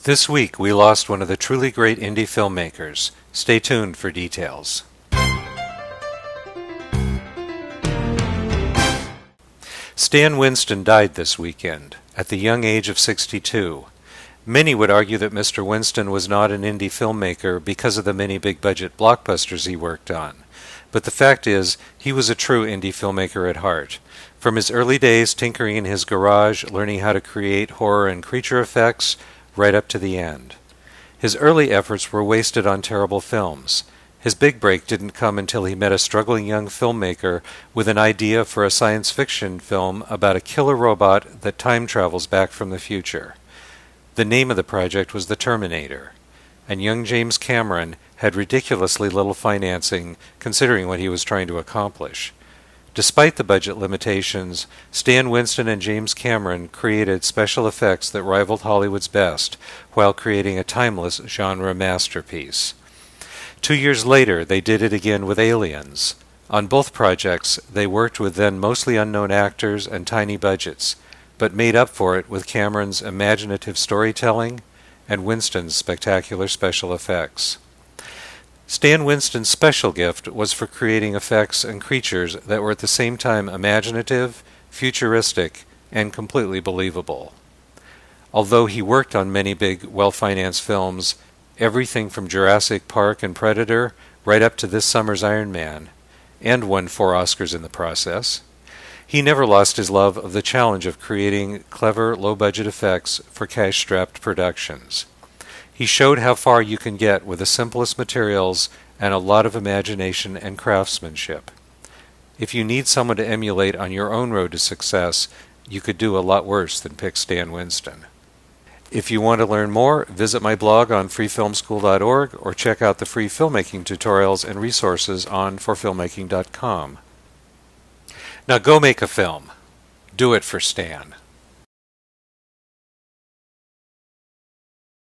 This week we lost one of the truly great indie filmmakers. Stay tuned for details. Stan Winston died this weekend, at the young age of 62. Many would argue that Mr. Winston was not an indie filmmaker because of the many big-budget blockbusters he worked on. But the fact is, he was a true indie filmmaker at heart. From his early days tinkering in his garage, learning how to create horror and creature effects, right up to the end. His early efforts were wasted on terrible films. His big break didn't come until he met a struggling young filmmaker with an idea for a science fiction film about a killer robot that time travels back from the future. The name of the project was The Terminator, and young James Cameron had ridiculously little financing considering what he was trying to accomplish. Despite the budget limitations, Stan Winston and James Cameron created special effects that rivaled Hollywood's best, while creating a timeless genre masterpiece. 2 years later, they did it again with Aliens. On both projects, they worked with then mostly unknown actors and tiny budgets, but made up for it with Cameron's imaginative storytelling and Winston's spectacular special effects. Stan Winston's special gift was for creating effects and creatures that were at the same time imaginative, futuristic, and completely believable. Although he worked on many big, well-financed films, everything from Jurassic Park and Predator right up to this summer's Iron Man, and won 4 Oscars in the process, he never lost his love of the challenge of creating clever, low-budget effects for cash-strapped productions. He showed how far you can get with the simplest materials and a lot of imagination and craftsmanship. If you need someone to emulate on your own road to success, you could do a lot worse than pick Stan Winston. If you want to learn more, visit my blog on freefilmschool.org or check out the free filmmaking tutorials and resources on forfilmmaking.com. Now go make a film. Do it for Stan.